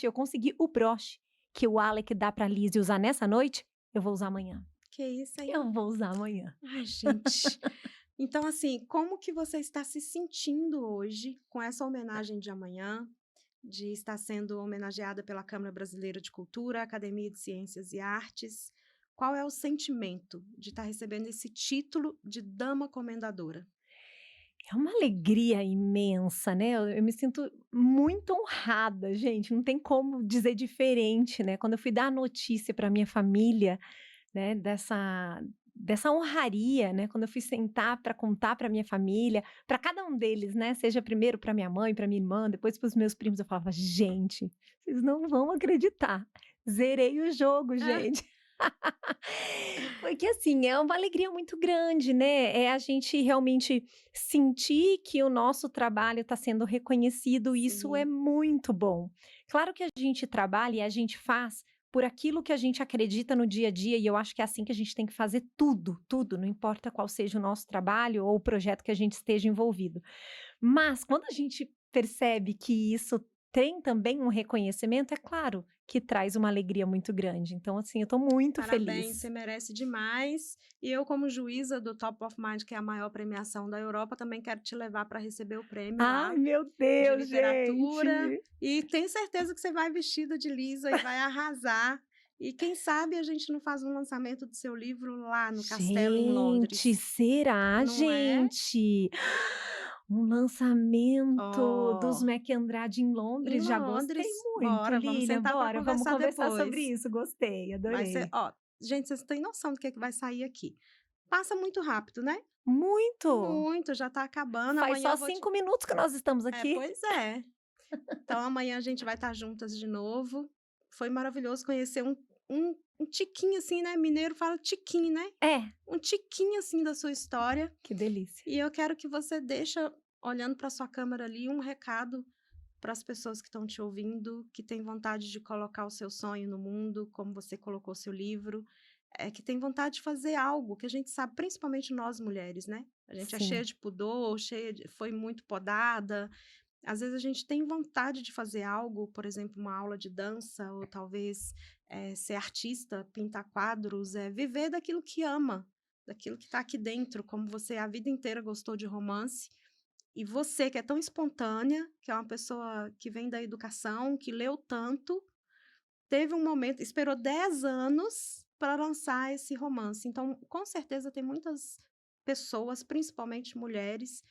eu consegui o broche que o Alec dá pra Lizzie usar nessa noite, eu vou usar amanhã. Que isso aí? Eu vou usar amanhã. Ai, gente. Então, assim, como que você está se sentindo hoje com essa homenagem de amanhã, de estar sendo homenageada pela Câmara Brasileira de Cultura, Academia de Ciências e Artes? Qual é o sentimento de estar recebendo esse título de Dama Comendadora? É uma alegria imensa, né? Eu me sinto muito honrada, gente. Não tem como dizer diferente, né? Quando eu fui dar a notícia para minha família, né? Dessa honraria, né? Quando eu fui sentar para contar para minha família, para cada um deles, né? Seja primeiro para minha mãe, para minha irmã, depois para os meus primos, eu falava, gente, vocês não vão acreditar. Zerei o jogo, gente. Porque assim, é uma alegria muito grande, né? É a gente realmente sentir que o nosso trabalho está sendo reconhecido, isso é muito bom. Claro que a gente trabalha e a gente faz por aquilo que a gente acredita no dia a dia, e eu acho que é assim que a gente tem que fazer tudo, não importa qual seja o nosso trabalho ou o projeto que a gente esteja envolvido. Mas quando a gente percebe que isso tem também um reconhecimento, é claro que traz uma alegria muito grande. Então, assim, eu tô muito Parabéns, feliz. você merece demais. E eu, como juíza do Top of Mind, que é a maior premiação da Europa, também quero te levar para receber o prêmio lá Ai, meu Deus, de literatura. gente! E tenho certeza que você vai vestida de Lisa e vai arrasar. E quem sabe a gente não faz um lançamento do seu livro lá no Castelo em Londres. Gente, será, Não é? gente? Um lançamento dos Ó, Mac Andrade em em Londres, já gostei Londres. muito, Bora, vamos Lilian, sentar para bora, vamos conversar conversar sobre depois. isso, gostei, Vai ser, adorei. ó, gente, vocês têm noção do que vai sair aqui. Passa muito rápido, né? Muito! Muito, já tá acabando. Faz Amanhã só eu vou te. 5 minutos que nós estamos É, aqui. pois é. Então amanhã a gente vai estar juntas de novo. Foi maravilhoso conhecer um tiquinho assim, né? Mineiro fala tiquinho, né? É, Um tiquinho assim da sua história. que delícia. E eu quero que você deixa, olhando para sua câmera ali, um recado para as pessoas que estão te ouvindo, que têm vontade de colocar o seu sonho no mundo, como você colocou seu livro, que tem vontade de fazer algo que a gente sabe, principalmente nós mulheres, né? A gente é cheia Sim, de pudor, foi muito podada. Às vezes a gente tem vontade de fazer algo, por exemplo, uma aula de dança, ou talvez ser artista, pintar quadros, viver daquilo que ama, daquilo que está aqui dentro, como você a vida inteira gostou de romance. E você, que é tão espontânea, que é uma pessoa que vem da educação, que leu tanto, teve um momento, esperou 10 anos para lançar esse romance. Então, com certeza, tem muitas pessoas, principalmente mulheres,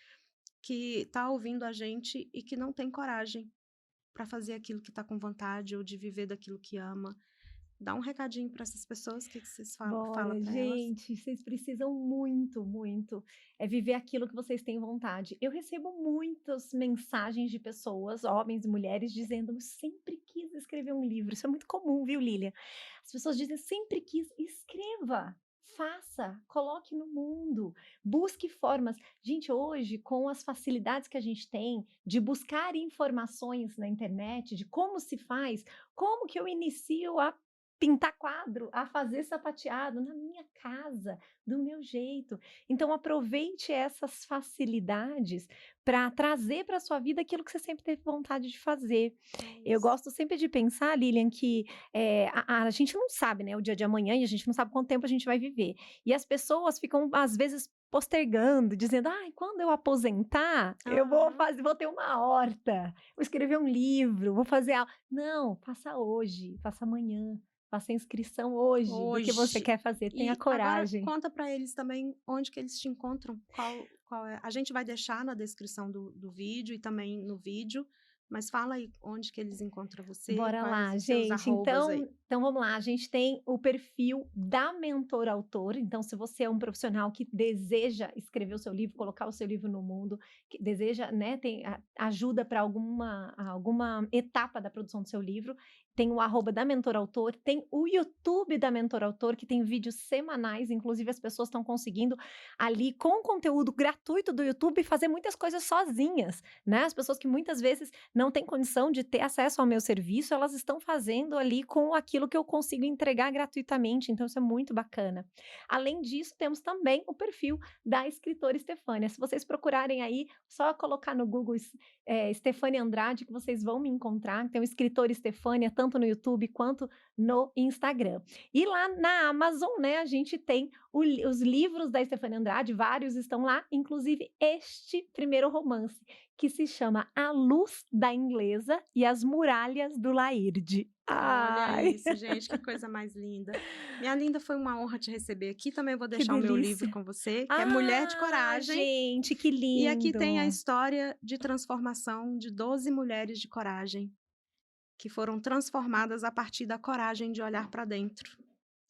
que tá ouvindo a gente e que não tem coragem para fazer aquilo que está com vontade ou de viver daquilo que ama. Dá um recadinho para essas pessoas, o que vocês falam bora, para elas? gente, vocês precisam muito, muito, viver aquilo que vocês têm vontade. Eu recebo muitas mensagens de pessoas, homens e mulheres, dizendo: "Eu sempre quis escrever um livro". Isso é muito comum, viu, Lilian? As pessoas dizem: "Sempre quis". Escreva, faça, coloque no mundo, busque formas. Gente, hoje, com as facilidades que a gente tem de buscar informações na internet, de como se faz, como que eu inicio a pintar quadro, a fazer sapateado na minha casa, do meu jeito. Então aproveite essas facilidades para trazer para sua vida aquilo que você sempre teve vontade de fazer. É Eu isso. gosto sempre de pensar, Lilian, que a gente não sabe, né, o dia de amanhã, e a gente não sabe quanto tempo a gente vai viver. E as pessoas ficam, às vezes, postergando, dizendo: "Ai, quando eu aposentar, eu Aham. vou ter uma horta, vou escrever um livro, vou fazer algo". Não, faça hoje, faça amanhã. Faça a inscrição hoje do que você Hoje. quer fazer, tenha E agora coragem. conta para eles também onde que eles te encontram, qual é a gente vai deixar na descrição do vídeo e também no vídeo, mas fala aí onde que eles encontram você, Bora quais lá, os seus gente. arrobas Então aí. então vamos lá, a gente tem o perfil da mentora autor, então se você é um profissional que deseja escrever o seu livro, colocar o seu livro no mundo, que deseja, né, tem ajuda para alguma etapa da produção do seu livro, tem o arroba da mentora autor, tem o YouTube da mentora autor, que tem vídeos semanais, inclusive as pessoas estão conseguindo ali, com conteúdo gratuito do YouTube, fazer muitas coisas sozinhas, né, as pessoas que muitas vezes não têm condição de ter acesso ao meu serviço, elas estão fazendo ali com aquilo que eu consigo entregar gratuitamente, então isso é muito bacana. Além disso, temos também o perfil da escritora Estefânia. Se vocês procurarem aí, só colocar no Google Estefânia Andrade, que vocês vão me encontrar. Tem o escritor Estefânia, tanto no YouTube quanto no Instagram. E lá na Amazon, né, a gente tem os livros da Estefânia Andrade, vários estão lá, inclusive este primeiro romance, que se chama A Luz da Inglesa e as Muralhas do Laírde. Olha Ai, isso, gente, que coisa mais linda. Minha linda, foi uma honra te receber aqui, também vou que deixar o meu livro delícia. com você, que é Mulher de Ah, Coragem, gente, que e aqui lindo. tem a história de transformação de 12 mulheres de coragem, que foram transformadas a partir da coragem de olhar para dentro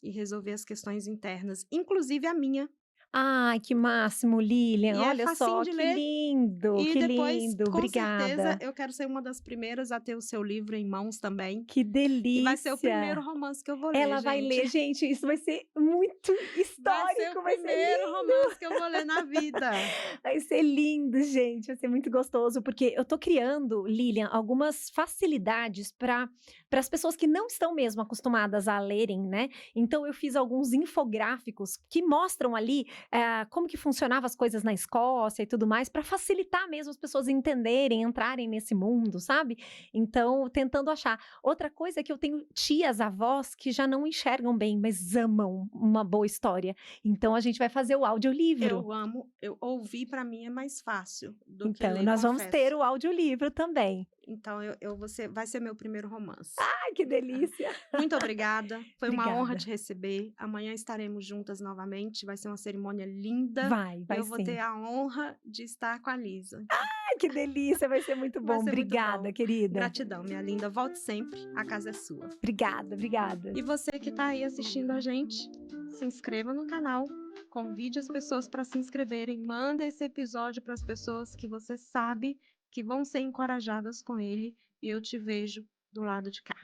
e resolver as questões internas, inclusive a minha. Ai, que máximo, Lilian. E é Olha facinho só, de ler. E que depois, lindo. com certeza, Obrigada. eu quero ser uma das primeiras a ter o seu livro em mãos também. Que E vai ser o primeiro delícia. romance que eu vou ler, Ela vai gente. ler, gente, isso vai ser muito Vai ser o histórico, vai ser primeiro lindo. romance que eu vou ler na vida. Vai ser lindo, gente, vai ser muito gostoso, porque eu tô criando, Lilian, algumas facilidades para as pessoas que não estão mesmo acostumadas a lerem, né? Então eu fiz alguns infográficos que mostram ali como que funcionavam as coisas na Escócia e tudo mais, para facilitar mesmo as pessoas entenderem, entrarem nesse mundo, sabe? Então, tentando achar. Outra coisa é que eu tenho tias, avós que já não enxergam bem, mas amam uma boa história. Então a gente vai fazer o audiolivro. Eu amo, eu ouvir para mim é mais fácil do que Então, ler, nós vamos ter confesso. o audiolivro também. Então vai ser meu primeiro romance. Ai, que delícia! Muito obrigada. Foi uma honra Obrigada. te receber. Amanhã estaremos juntas novamente. Vai ser uma cerimônia linda. Vai E eu vou ter sim. a honra de estar com a Lisa. Ai, que delícia, vai ser muito Vai bom. ser muito Obrigada, bom. querida. Gratidão, minha linda. Volte sempre. A casa é sua. Obrigada, obrigada. E você que está aí assistindo a gente, se inscreva no canal. Convide as pessoas para se inscreverem. Manda esse episódio para as pessoas que você sabe que vão ser encorajadas com ele. E eu te vejo do lado de cá.